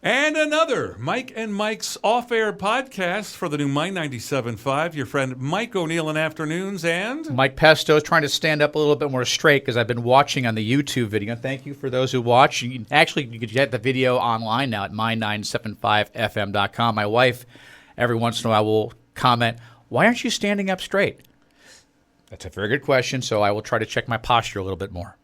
And another Mike and Mike's off-air podcast for the new My 97.5. Your friend Mike O'Neill in afternoons and... Mike Pesto is trying to stand up a little bit more straight because I've been watching on the YouTube video. Thank you for those who watch. You can get the video online now at my975fm.com. My wife, every once in a while, will comment, "Why aren't you standing up straight?" That's a very good question, so I will try to check my posture a little bit more.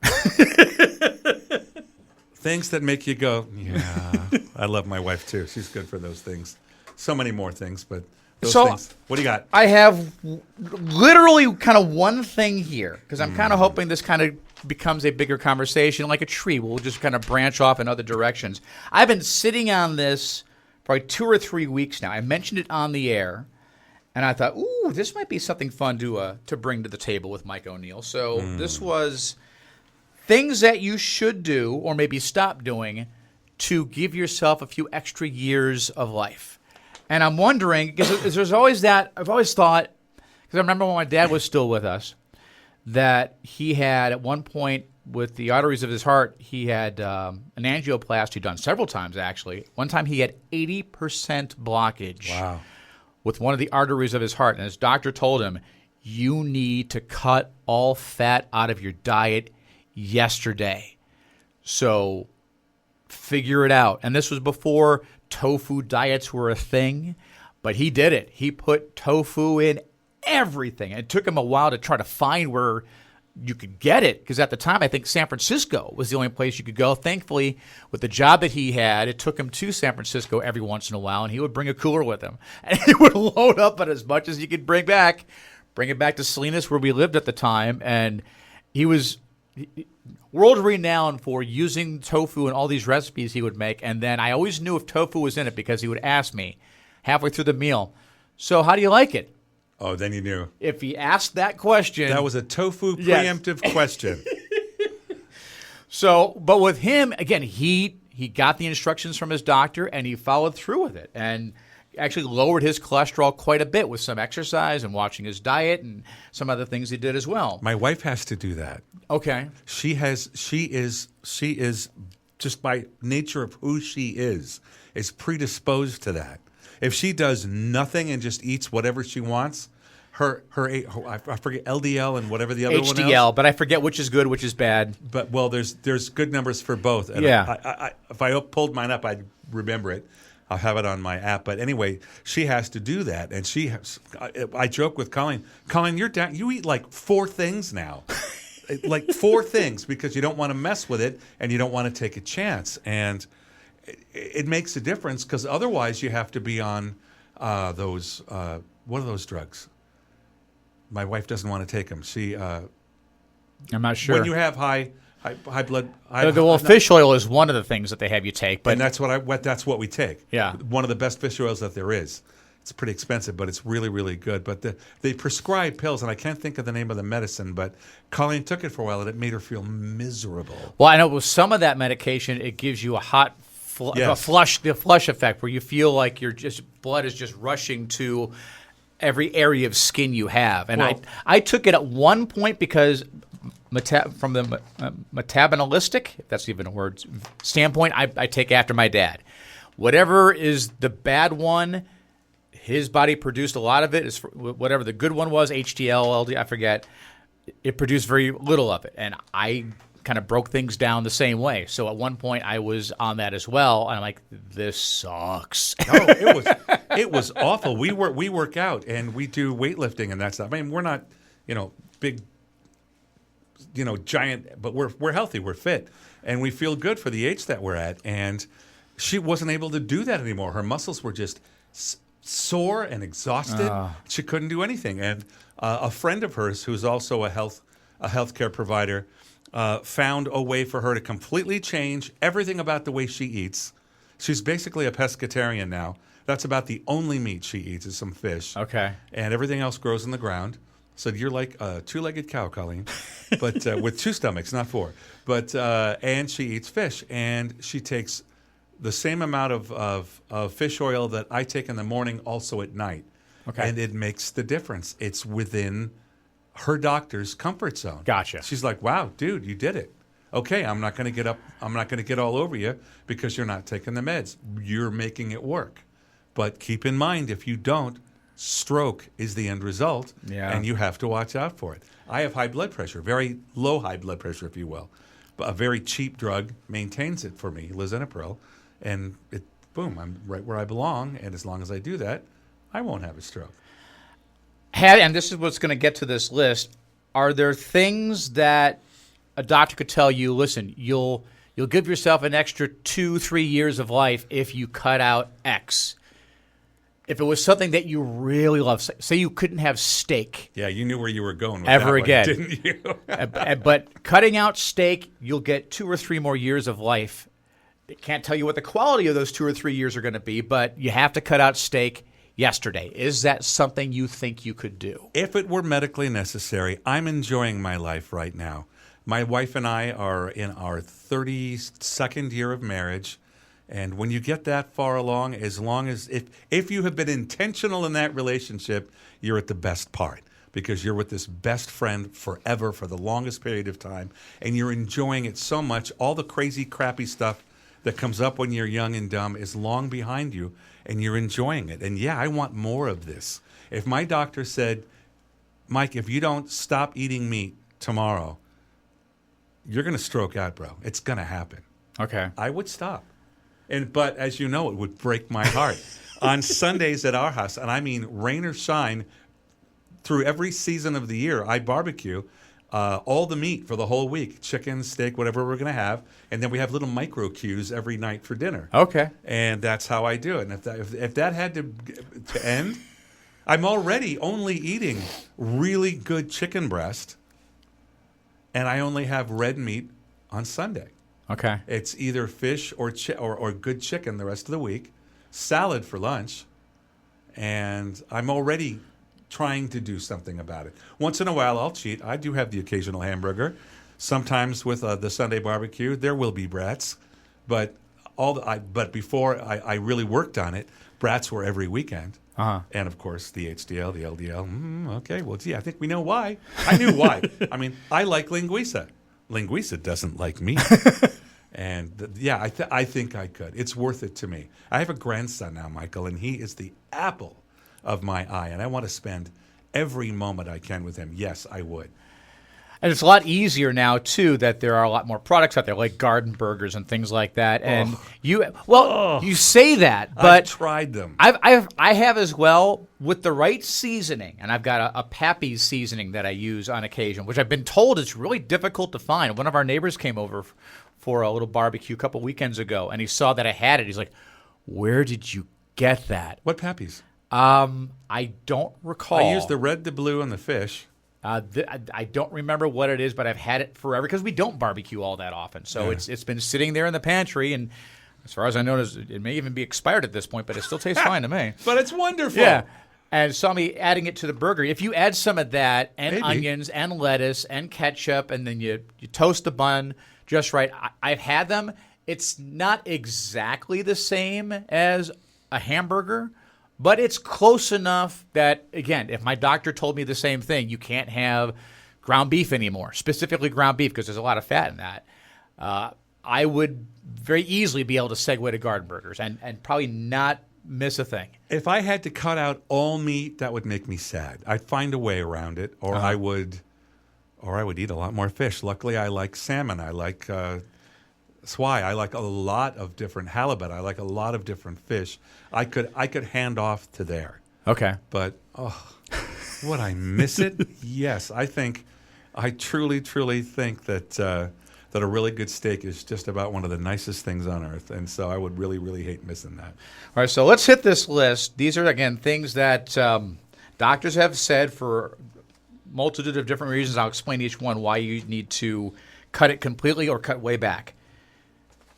Things that make you go, yeah. I love my wife, too. She's good for those things. So many more things, but those things. What do you got? I have literally kind of one thing here, because I'm kind of hoping this kind of becomes a bigger conversation, like a tree. We'll just kind of branch off in other directions. I've been sitting on this for like 2 or 3 weeks now. I mentioned it on the air, and I thought, ooh, this might be something fun to bring to the table with Mike O'Neill. So this was... things that you should do or maybe stop doing to give yourself a few extra years of life. And I'm wondering, because there's always that, I've always thought, because I remember when my dad was still with us, that he had at one point with the arteries of his heart, he had an angioplasty done several times actually. One time he had 80% blockage with one of the arteries of his heart. And his doctor told him, you need to cut all fat out of your diet yesterday. So figure it out. And this was before tofu diets were a thing, but he did it. He put tofu in everything. It took him a while to try to find where you could get it, because at the time I think San Francisco was the only place you could go. Thankfully, with the job that he had, it took him to San Francisco every once in a while, and he would bring a cooler with him. And he would load up on as much as he could bring back, bring it back to Salinas where we lived at the time, and he was world renowned for using tofu in all these recipes he would make. And then I always knew if tofu was in it because he would ask me halfway through the meal, "So how do you like it?" Oh, then you knew. If he asked that question. That was a tofu preemptive question. So, but with him, again, he got the instructions from his doctor and he followed through with it. And actually lowered his cholesterol quite a bit with some exercise and watching his diet and some other things he did as well. My wife has to do that. Okay. She is just by nature of who she is predisposed to that. If she does nothing and just eats whatever she wants, I forget LDL and whatever the other one is. HDL, but I forget which is good, which is bad. But well, there's good numbers for both. And yeah. If I pulled mine up, I'd remember it. I'll have it on my app. But anyway, she has to do that. And I joke with Colleen, you're down, you eat like 4 things now. Like 4 things, because you don't want to mess with it and you don't want to take a chance. And it makes a difference, because otherwise you have to be on those, what are those drugs? My wife doesn't want to take them. I'm not sure. When you have high blood. Fish oil is one of the things that they have you take, but and that's what we take. Yeah, one of the best fish oils that there is. It's pretty expensive, but it's really, really good. But they prescribe pills, and I can't think of the name of the medicine, but Colleen took it for a while, and it made her feel miserable. Well, I know with some of that medication, it gives you a hot the flush effect, where you feel like blood is just rushing to every area of skin you have. And I took it at one point because from the metabolistic, if that's even a word, standpoint, I take after my dad. Whatever is the bad one, his body produced a lot of it. Whatever the good one was, HDL, LDL, I forget, it produced very little of it. And I kind of broke things down the same way. So at one point I was on that as well, and I'm like, this sucks. No, it was awful. We work out and we do weightlifting and that stuff. I mean, we're not, big, giant, but we're healthy, we're fit, and we feel good for the age that we're at. And she wasn't able to do that anymore. Her muscles were just sore and exhausted. She couldn't do anything. And a friend of hers, who's also a healthcare provider, found a way for her to completely change everything about the way she eats. She's basically a pescatarian now. That's about the only meat she eats is some fish. Okay. And everything else grows in the ground. So you're like a 2-legged cow, Colleen, but with 2 stomachs, not 4. But and she eats fish, and she takes the same amount of fish oil that I take in the morning, also at night. Okay. And it makes the difference. It's within her doctor's comfort zone. Gotcha. She's like, wow, dude, you did it. Okay, I'm not going to get up. I'm not going to get all over you because you're not taking the meds. You're making it work. But keep in mind, if you don't, stroke is the end result, Yeah. and you have to watch out for it. I have high blood pressure, very low high blood pressure, if you will. But a very cheap drug maintains it for me, lisinopril, and boom, I'm right where I belong. And as long as I do that, I won't have a stroke. And this is what's going to get to this list. Are there things that a doctor could tell you, listen, you'll give yourself an extra 2-3 years of life if you cut out X? If it was something that you really love, say you couldn't have steak Yeah, you knew where you were going with ever that again, one, didn't you? but cutting out steak, you'll get 2 or 3 more years of life. It can't tell you what the quality of those 2 or 3 years are going to be, but you have to cut out steak yesterday. Is that something you think you could do? If it were medically necessary, I'm enjoying my life right now. My wife and I are in our 32nd year of marriage. And when you get that far along, as long as if you have been intentional in that relationship, you're at the best part because you're with this best friend forever for the longest period of time, and you're enjoying it so much. All the crazy, crappy stuff that comes up when you're young and dumb is long behind you, and you're enjoying it. And yeah, I want more of this. If my doctor said, Mike, if you don't stop eating meat tomorrow, you're going to stroke out, bro. It's going to happen. Okay. I would stop. But as you know, it would break my heart. On Sundays at our house, and I mean rain or shine, through every season of the year, I barbecue all the meat for the whole week, chicken, steak, whatever we're going to have. And then we have little micro cues every night for dinner. Okay. And that's how I do it. And if that had to end, I'm already only eating really good chicken breast, and I only have red meat on Sunday. Okay. It's either fish or good chicken the rest of the week, salad for lunch, and I'm already trying to do something about it. Once in a while, I'll cheat. I do have the occasional hamburger. Sometimes with the Sunday barbecue, there will be brats, but before I really worked on it, brats were every weekend. Uh-huh. And, of course, the HDL, the LDL. Okay, well, gee, I think we know why. I knew why. I mean, I like linguiça. Linguiça doesn't like me. And, I think I could. It's worth it to me. I have a grandson now, Michael, and he is the apple of my eye, and I want to spend every moment I can with him. Yes, I would. And it's a lot easier now, too, that there are a lot more products out there, like garden burgers and things like that. And you say that, but I've tried them. I have as well with the right seasoning. And I've got a Pappy's seasoning that I use on occasion, which I've been told is really difficult to find. One of our neighbors came over for a little barbecue a couple weekends ago, and he saw that I had it. He's like, "Where did you get that?" What Pappy's? I don't recall. I use the red, the blue, and the fish. I don't remember what it is, but I've had it forever because we don't barbecue all that often. So it's been sitting there in the pantry, and as far as I know, it may even be expired at this point, but it still tastes fine to me. But it's wonderful. Yeah. And saw me adding it to the burger. If you add some of that and Maybe. onions and lettuce and ketchup, and then you toast the bun just right, I've had them. It's not exactly the same as a hamburger, but it's close enough that, again, if my doctor told me the same thing, you can't have ground beef anymore, specifically ground beef because there's a lot of fat in that, I would very easily be able to segue to garden burgers and probably not miss a thing. If I had to cut out all meat, that would make me sad. I'd find a way around it, or I would eat a lot more fish. Luckily, I like salmon. I like swai. I like a lot of different halibut. I like a lot of different fish. I could hand off to there. Okay. But would I miss it? Yes, I truly think that a really good steak is just about one of the nicest things on earth, and so I would really, really hate missing that. All right, so let's hit this list. These are, again, things that doctors have said for a multitude of different reasons. I'll explain each one why you need to cut it completely or cut way back.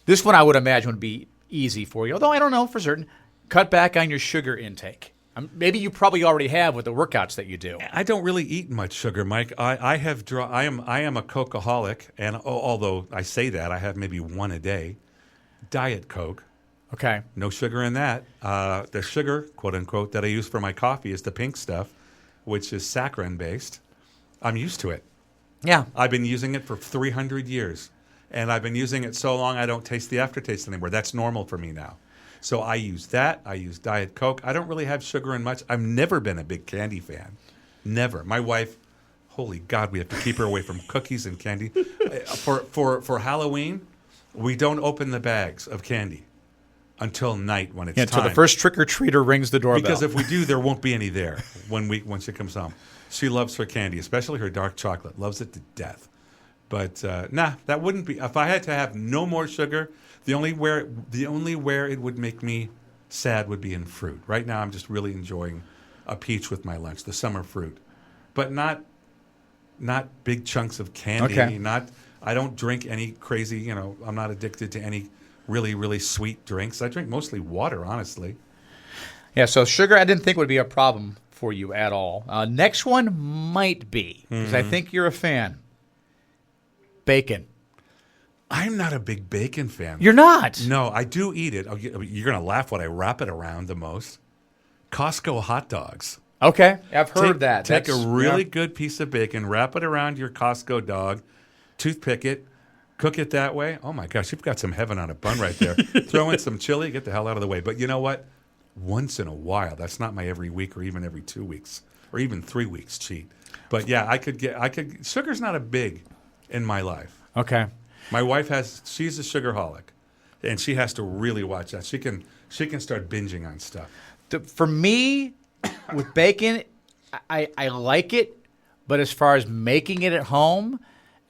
This one I would imagine would be easy for you, although I don't know for certain. Cut back on your sugar intake. Maybe you probably already have with the workouts that you do. I don't really eat much sugar, Mike. I am a Coke-aholic, and although I say that, I have maybe one a day. Diet Coke. Okay. No sugar in that. The sugar, quote unquote, that I use for my coffee is the pink stuff, which is saccharin based. I'm used to it. Yeah. I've been using it for 300 years. And I've been using it so long I don't taste the aftertaste anymore. That's normal for me now. So I use that. I use Diet Coke. I don't really have sugar in much. I've never been a big candy fan. Never. My wife, holy God, we have to keep her away from cookies and candy. For Halloween, we don't open the bags of candy until night when it's time. Until the first trick-or-treater rings the doorbell. Because if we do, there won't be any there when she comes home. She loves her candy, especially her dark chocolate. Loves it to death. But that wouldn't be. If I had to have no more sugar, the only where it would make me sad would be in fruit. Right now, I'm just really enjoying a peach with my lunch, the summer fruit, but not big chunks of candy. Okay. I don't drink any crazy. I'm not addicted to any really, really sweet drinks. I drink mostly water, honestly. Yeah, so sugar I didn't think would be a problem for you at all. Next one might be, because I think you're a fan. Bacon. I'm not a big bacon fan. You're not? No, I do eat it. You're going to laugh when I wrap it around the most. Costco hot dogs. Okay, I've heard that. Take a really good piece of bacon, wrap it around your Costco dog, toothpick it, cook it that way. Oh, my gosh, you've got some heaven on a bun right there. Throw in some chili, get the hell out of the way. But you know what? Once in a while. That's not my every week or even every 2 weeks or even 3 weeks cheat. But, yeah, sugar's not a big in my life. Okay. My wife she's a sugarholic, and she has to really watch that. She can start binging on stuff. For me, with bacon, I like it, but as far as making it at home,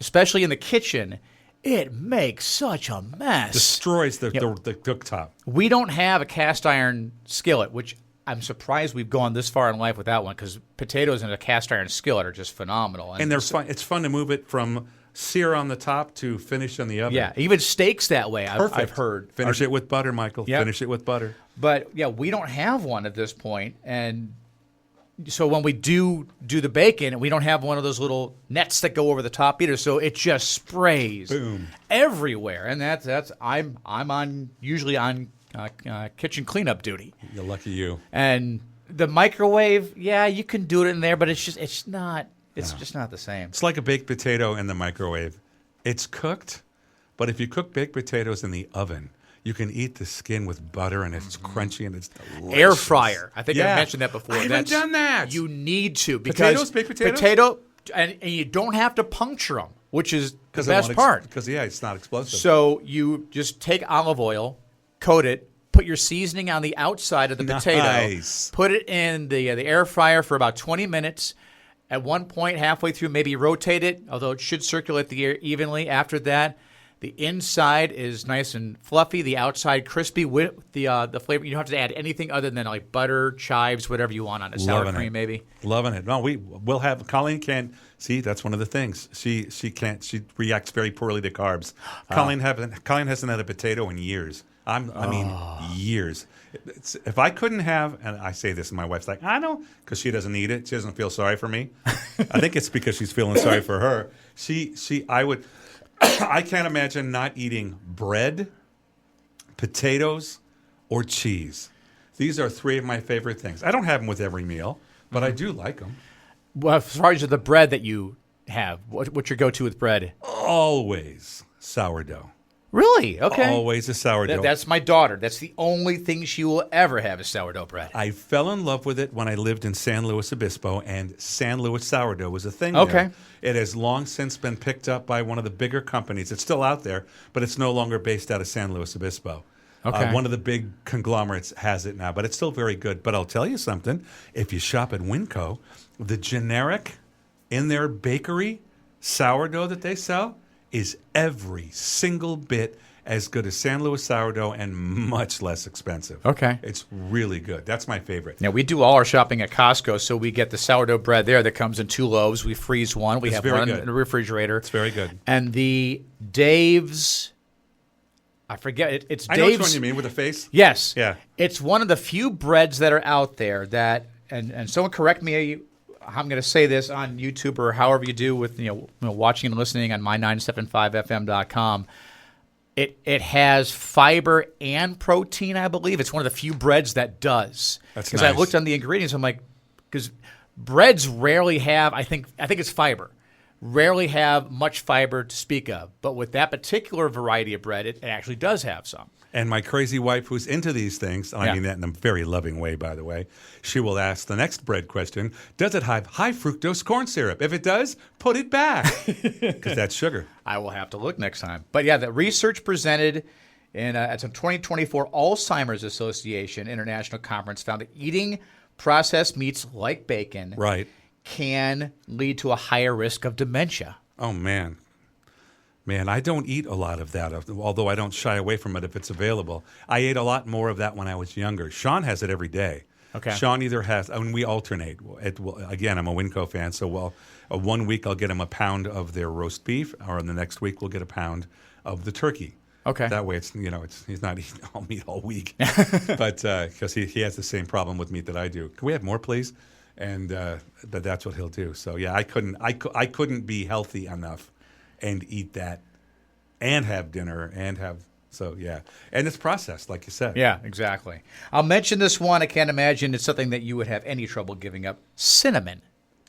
especially in the kitchen, it makes such a mess. Destroys the cooktop. We don't have a cast iron skillet, which I'm surprised we've gone this far in life with that one, because potatoes in a cast iron skillet are just phenomenal. And they're fun. It's fun to move it from sear on the top to finish on the oven. Yeah, even steaks that way. I've heard. Finish it with butter, Michael. Yep. Finish it with butter. But yeah, we don't have one at this point, and so when we do the bacon, we don't have one of those little nets that go over the top either. So it just sprays everywhere, and I'm usually on kitchen cleanup duty. You're lucky you. And the microwave, yeah, you can do it in there, but it's just not the same. It's like a baked potato in the microwave. It's cooked, but if you cook baked potatoes in the oven, you can eat the skin with butter, and it's crunchy and it's delicious. Air fryer. I think I mentioned that before. I haven't done that. You need to, because baked potatoes? And you don't have to puncture them, which is the best part. Because it's not explosive. So you just take olive oil, coat it, put your seasoning on the outside of the potato, put it in the air fryer for about 20 minutes. At one point, halfway through, maybe rotate it, although it should circulate the air evenly. After that, the inside is nice and fluffy, the outside crispy with the flavor. You don't have to add anything other than like butter, chives, whatever you want on it. Sour cream, maybe. Loving it. No, we'll have. Colleen can't. See, that's one of the things. She can't. She reacts very poorly to carbs. Colleen hasn't had a potato in years. I mean, years. If I couldn't have, and I say this, and my wife's like, I know, because she doesn't eat it. She doesn't feel sorry for me. I think it's because she's feeling sorry for her. I can't imagine not eating bread, potatoes, or cheese. These are three of my favorite things. I don't have them with every meal, but I do like them. Well, as far as the bread that you have, what's your go-to with bread? Always sourdough. Really? Okay. Always a sourdough. That's my daughter. That's the only thing she will ever have is sourdough bread. I fell in love with it when I lived in San Luis Obispo, and San Luis sourdough was a thing Okay. there. It has long since been picked up by one of the bigger companies. It's still out there, but it's no longer based out of San Luis Obispo. Okay. One of the big conglomerates has it now, but it's still very good. But I'll tell you something. If you shop at Winco, the generic in their bakery sourdough that they sell is every single bit as good as San Luis sourdough and much less expensive. Okay. It's really good. That's my favorite. Now, we do all our shopping at Costco, so we get the sourdough bread there that comes in 2 loaves. We freeze one. We have one in the refrigerator. It's very good. And the Dave's, I forget, it's Dave's. I know which one you mean, with the face? Yes. Yeah. It's one of the few breads that are out there that, and someone correct me, I'm going to say this on YouTube or however you do with watching and listening on my975fm.com. It has fiber and protein, I believe. It's one of the few breads that does. That's because nice. I looked on the ingredients. I'm like, because breads rarely have. I think it's fiber. rarely have much fiber to speak of. But with that particular variety of bread, it actually does have some. And my crazy wife, who's into these things, I Yeah. mean that in a very loving way, by the way, she will ask the next bread question, does it have high fructose corn syrup? If it does, put it back, because that's sugar. I will have to look next time. But yeah, the research presented at some 2024 Alzheimer's Association International Conference found that eating processed meats like bacon Right. can lead to a higher risk of dementia. Oh, man. Man, I don't eat a lot of that, although I don't shy away from it if it's available. I ate a lot more of that when I was younger. Sean has it every day. Okay. Sean either has, and we alternate. Again, I'm a Winco fan, so 1 week I'll get him a pound of their roast beef, or in the next week we'll get a pound of the turkey. Okay. That way, he's not eating all meat all week, but because he has the same problem with meat that I do. Can we have more, please? And but that's what he'll do. So yeah, I couldn't be healthy enough and eat that and have dinner and have. So, yeah. And it's processed, like you said. Yeah, exactly. I'll mention this one. I can't imagine it's something that you would have any trouble giving up. Cinnamon.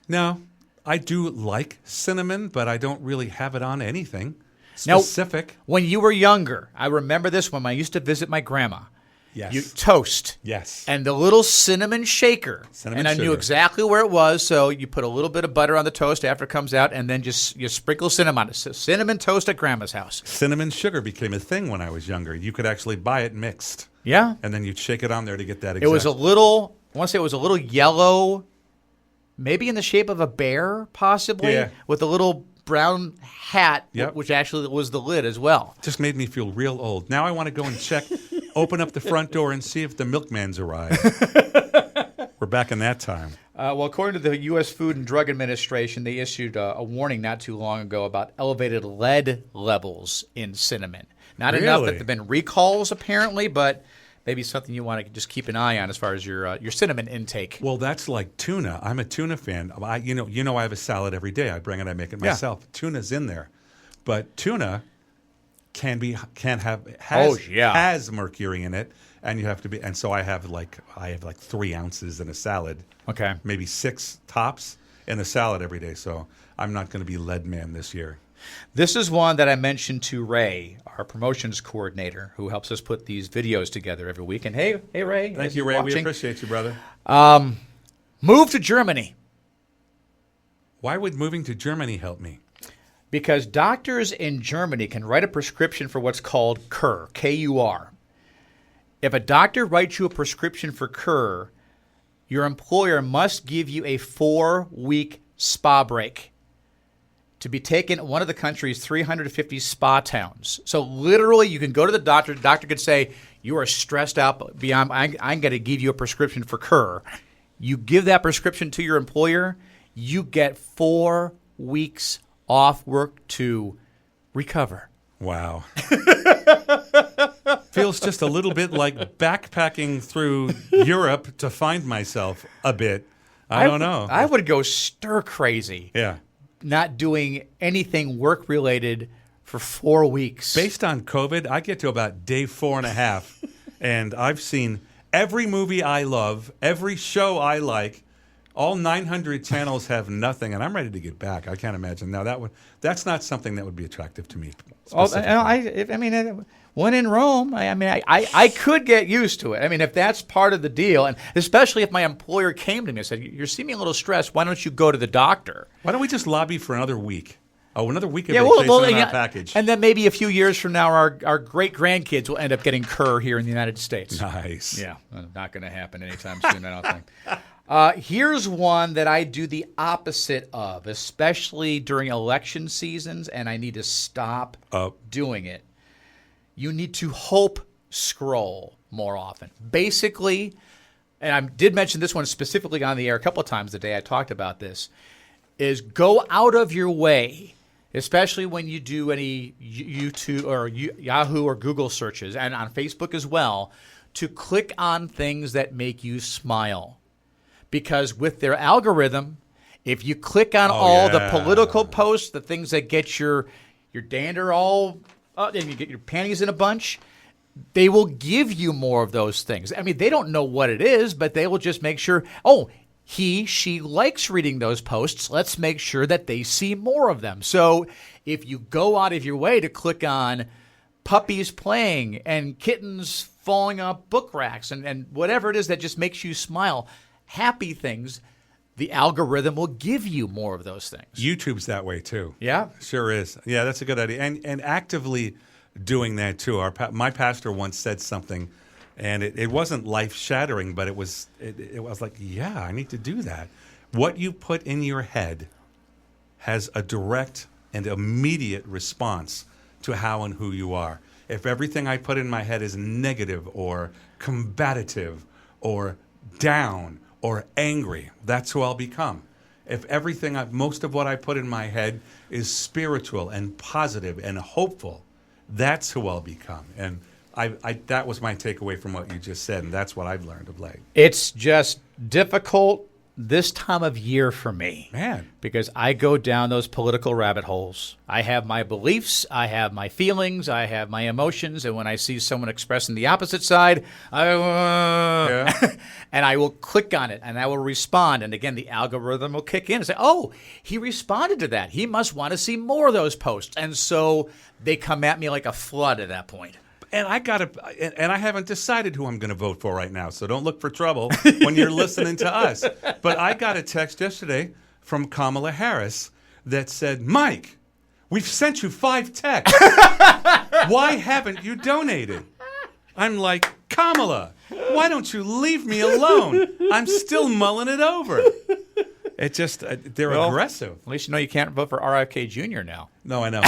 No, I do like cinnamon, but I don't really have it on anything Now, specific. When you were younger, I remember this when I used to visit my grandma. Yes. You toast. Yes. And the little cinnamon shaker. Cinnamon and I knew sugar. exactly where it was, so you put a little bit of butter on the toast after it comes out, and then just you sprinkle cinnamon on it. So cinnamon toast at grandma's house. Cinnamon sugar became a thing when I was younger. You could actually buy it mixed, Yeah. and then you'd shake it on there to get that exact. It was a little, I want to say it was a little yellow, maybe in the shape of a bear, possibly, Yeah. with a little brown hat, Yep. which actually was the lid as well. Just made me feel real old. Now I want to go and check, open up the front door and see if the milkman's arrived. We're back in that time. Well, according to the U.S. Food and Drug Administration, they issued a warning not too long ago about elevated lead levels in cinnamon. Not enough that Really? there have been recalls, apparently, but maybe something you want to just keep an eye on as far as your cinnamon intake. Well, that's like tuna. I'm a tuna fan. I have a salad every day. I bring it, I make it myself. Tuna's in there, but tuna has mercury in it, and you have to be. And so I have like 3 ounces in a salad. Okay. Maybe 6 tops in a salad every day. So I'm not going to be lead man this year. This is one that I mentioned to Ray, our promotions coordinator, who helps us put these videos together every week. And hey, Ray. Thank you, Ray. We appreciate you, brother. Move to Germany. Why would moving to Germany help me? Because doctors in Germany can write a prescription for what's called Kur, K-U-R. If a doctor writes you a prescription for Kur, your employer must give you a 4-week spa break to be taken at one of the country's 350 spa towns. So literally, you can go to the doctor. The doctor could say, you are stressed out beyond, I'm going to give you a prescription for Kur. You give that prescription to your employer, you get 4 weeks off work to recover. Wow. Feels just a little bit like backpacking through Europe to find myself a bit. I don't know. I would go stir crazy Yeah. not doing anything work related for 4 weeks. Based on COVID, I get to about day 4.5, and I've seen every movie I love, every show I like. All 900 channels have nothing, and I'm ready to get back. I can't imagine. Now that's not something that would be attractive to me. When in Rome, I could get used to it. I mean, if that's part of the deal, and especially if my employer came to me and said, "You're seeming a little stressed. Why don't you go to the doctor?" Why don't we just lobby for another week? Oh, another week of vacation in our package. And then maybe a few years from now, our great grandkids will end up getting Kur here in the United States. Nice. Yeah, not going to happen anytime soon, I don't think. Here's one that I do the opposite of, especially during election seasons, and I need to stop doing it. You need to hope scroll more often. Basically, and I did mention this one specifically on the air a couple of times today, I talked about this, is go out of your way, especially when you do any YouTube or Yahoo or Google searches, and on Facebook as well, to click on things that make you smile. Because with their algorithm, if you click on the political posts, the things that get your dander all up, and you get your panties in a bunch, they will give you more of those things. I mean, they don't know what it is, but they will just make sure, she likes reading those posts. Let's make sure that they see more of them. So if you go out of your way to click on puppies playing and kittens falling off book racks and whatever it is that just makes you smile, happy things, the algorithm will give you more of those things. YouTube's that way too. Yeah. Sure is. Yeah, that's a good idea. And actively doing that too. My pastor once said something, and it wasn't life-shattering, but it was like, yeah, I need to do that. What you put in your head has a direct and immediate response to how and who you are. If everything I put in my head is negative or combative or down or angry, that's who I'll become. If most of what I put in my head is spiritual and positive and hopeful, that's who I'll become. And that was my takeaway from what you just said, and that's what I've learned of late. It's just difficult this time of year for me. Man. Because I go down those political rabbit holes. I have my beliefs, I have my feelings, I have my emotions, and when I see someone expressing the opposite side, and I will click on it, and I will respond. And again, the algorithm will kick in and say, oh, he responded to that. He must want to see more of those posts. And so they come at me like a flood at that point. And I haven't decided who I'm going to vote for right now, so don't look for trouble when you're listening to us. But I got a text yesterday from Kamala Harris that said, Mike, we've sent you 5 texts. Why haven't you donated? I'm like, Kamala, why don't you leave me alone? I'm still mulling it over. It just, they're aggressive. At least you know you can't vote for RFK Jr. now. No, I know.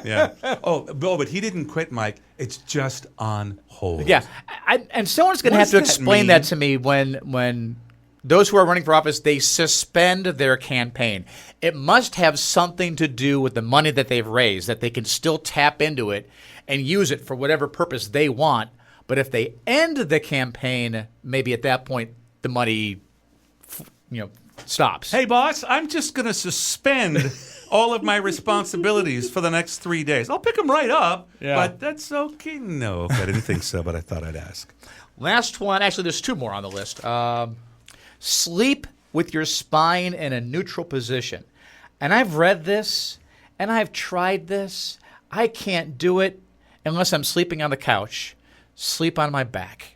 Yeah. Oh, but he didn't quit, Mike. It's just on hold. Yeah. And someone's going to have to explain that to me when those who are running for office, they suspend their campaign. It must have something to do with the money that they've raised, that they can still tap into it and use it for whatever purpose they want. But if they end the campaign, maybe at that point the money, stops. Hey, boss, I'm just going to suspend all of my responsibilities for the next 3 days. I'll pick them right up, but that's okay. No, I didn't think so, but I thought I'd ask. Last one. Actually, there's 2 more on the list. Sleep with your spine in a neutral position. And I've read this, and I've tried this. I can't do it unless I'm sleeping on the couch. Sleep on my back.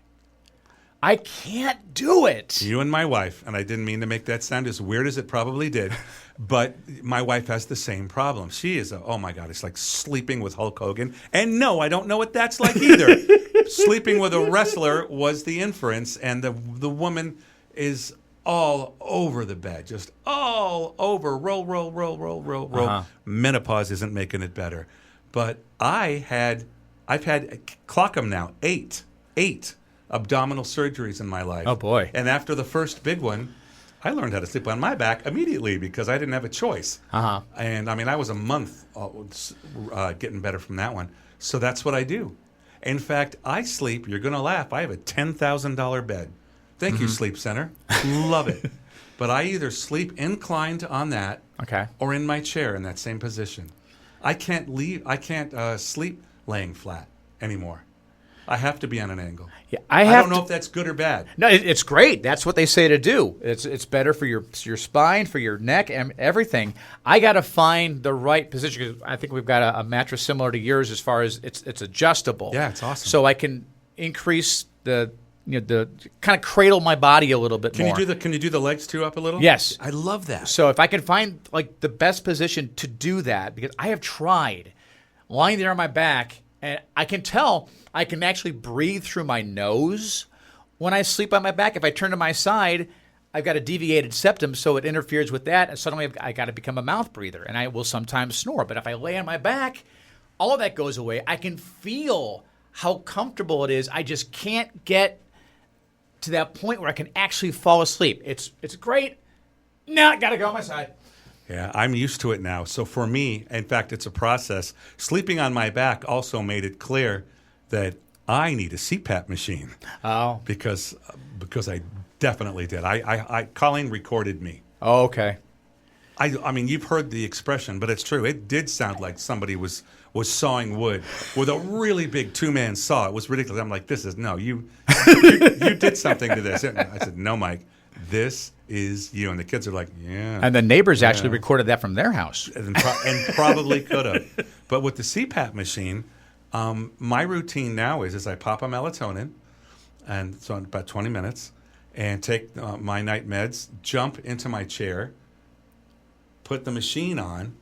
I can't do it. You and my wife, and I didn't mean to make that sound as weird as it probably did, but my wife has the same problem. She is, oh my God, it's like sleeping with Hulk Hogan. And no, I don't know what that's like either. Sleeping with a wrestler was the inference, and the woman is all over the bed, just all over, roll. Menopause isn't making it better. But I've had, clock them now, 8 abdominal surgeries in my life. Oh, boy. And after the first big one, I learned how to sleep on my back immediately because I didn't have a choice. And I mean, I was a month getting better from that one. So that's what I do. In fact, I sleep, you're going to laugh, I have a $10,000 bed. Thank you, Sleep Center. Love it. But I either sleep inclined on that or in my chair in that same position. I can't sleep laying flat anymore. I have to be on an angle. Yeah, I don't know if that's good or bad. No, it's great. That's what they say to do. It's better for your spine, for your neck, and everything. I got to find the right position because I think we've got a mattress similar to yours as far as it's adjustable. Yeah, it's awesome. So I can increase the kind of cradle my body a little bit more. Can you do the legs too up a little? Yes. I love that. So if I can find like the best position to do that, because I have tried lying there on my back, and I can tell I can actually breathe through my nose when I sleep on my back. If I turn to my side, I've got a deviated septum, so it interferes with that, and suddenly I got to become a mouth breather, and I will sometimes snore. But if I lay on my back, all of that goes away. I can feel how comfortable it is. I just can't get to that point where I can actually fall asleep. It's great. Now I got to go on my side. Yeah, I'm used to it now. So for me, in fact, it's a process. Sleeping on my back also made it clear that I need a CPAP machine. Oh. Because I definitely did. Colleen recorded me. Oh, okay. I mean, you've heard the expression, but it's true. It did sound like somebody was sawing wood with a really big 2-man saw. It was ridiculous. I'm like, you did something to this. I said, no, Mike. this is you. And the kids are like, yeah. And the neighbors actually recorded that from their house. And probably could have. But with the CPAP machine, my routine now is I pop a melatonin, and so in about 20 minutes, and take my night meds, jump into my chair, put the machine on,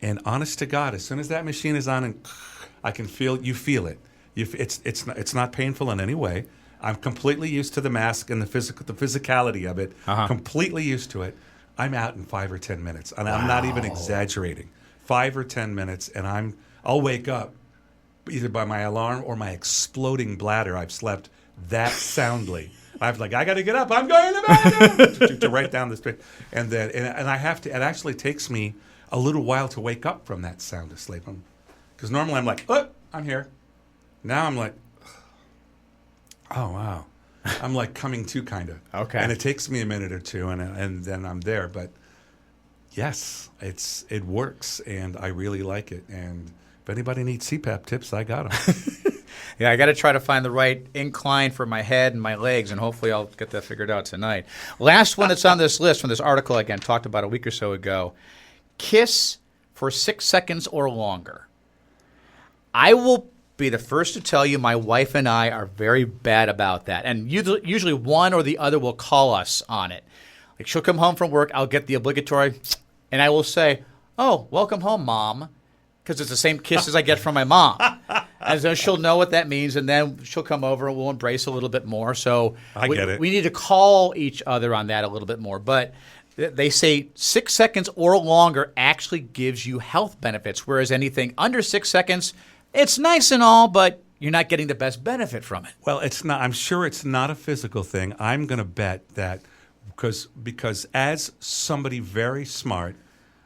and honest to God, as soon as that machine is on, and I can feel it. It's not painful in any way. I'm completely used to the mask and the physicality of it. Completely used to it. I'm out in 5 or 10 minutes, and I'm not even exaggerating. 5 or 10 minutes, and I'll wake up either by my alarm or my exploding bladder. I've slept that soundly. I'm like, I got to get up. I'm going to the bathroom to right down the street, and I have to. It actually takes me a little while to wake up from that sound asleep, because normally I'm like, oh, I'm here. Now I'm like, oh wow, I'm like coming to kind of. Okay. And it takes me a minute or two, and then I'm there. But yes, it works, and I really like it. And if anybody needs CPAP tips, I got them. Yeah, I got to try to find the right incline for my head and my legs, and hopefully I'll get that figured out tonight. Last one that's on this list from this article, again, talked about a week or so ago. Kiss for 6 seconds or longer. I will be the first to tell you my wife and I are very bad about that. And usually one or the other will call us on it. Like she'll come home from work, I'll get the obligatory, and I will say, oh, welcome home, Mom, because it's the same kiss as I get from my mom. And so she'll know what that means, and then she'll come over and we'll embrace a little bit more. So I get it. We need to call each other on that a little bit more. But they say 6 seconds or longer actually gives you health benefits, whereas anything under 6 seconds, it's nice and all, but you're not getting the best benefit from it. Well, it's not. I'm sure it's not a physical thing. I'm going to bet that because as somebody very smart,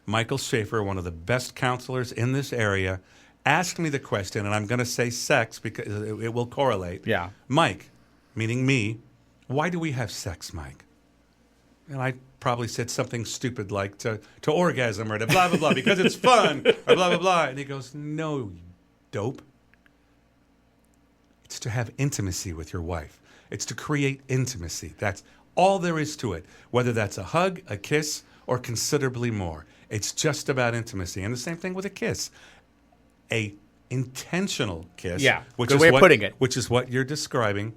Michael Schaefer, one of the best counselors in this area, asked me the question, and I'm going to say sex because it will correlate. Yeah. Mike, meaning me, why do we have sex, Mike? And I probably said something stupid like to orgasm or to blah, blah, blah, because it's fun, or blah, blah, blah. And he goes, no, you dope. It's to have intimacy with your wife. It's to create intimacy. That's all there is to it, whether that's a hug, a kiss, or considerably more. It's just about intimacy. And the same thing with a kiss. A intentional kiss, which good way of putting it, which is what you're describing,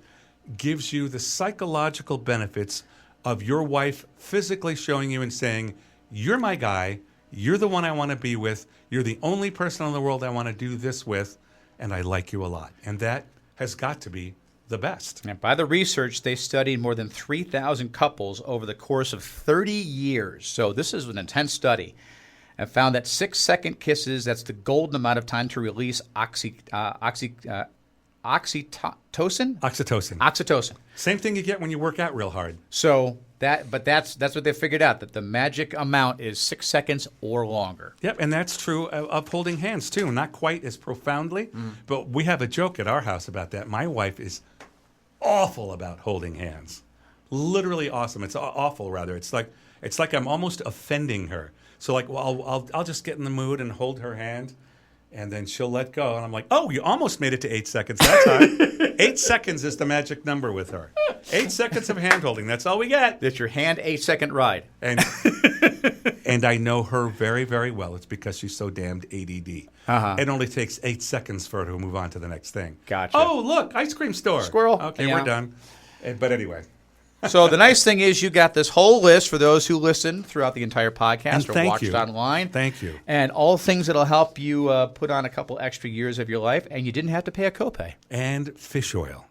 gives you the psychological benefits of your wife physically showing you and saying, you're my guy, you're the one I want to be with, you're the only person in the world I want to do this with, and I like you a lot. And that has got to be the best. And by the research, they studied more than 3,000 couples over the course of 30 years. So this is an intense study. And found that 6-second kisses, that's the golden amount of time to release oxytocin? Oxytocin. Same thing you get when you work out real hard. So that's what they figured out, that the magic amount is 6 seconds or longer. Yep, and that's true of holding hands too. Not quite as profoundly, but we have a joke at our house about that. My wife is awful about holding hands. Literally awesome. It's awful, rather. It's like I'm almost offending her. So like, well, I'll just get in the mood and hold her hand, and then she'll let go. And I'm like, oh, you almost made it to 8 seconds that time. 8 seconds is the magic number with her. 8 seconds of hand holding. That's all we get. That's your hand 8-second ride. And I know her very, very well. It's because she's so damned ADD. It only takes 8 seconds for her to move on to the next thing. Gotcha. Oh, look, ice cream store. Squirrel. Okay, Yeah. we're done. But anyway. So the nice thing is you got this whole list for those who listen throughout the entire podcast or thank watched you. online. Thank you. And all things that'll help you put on a couple extra years of your life, and you didn't have to pay a copay. And fish oil.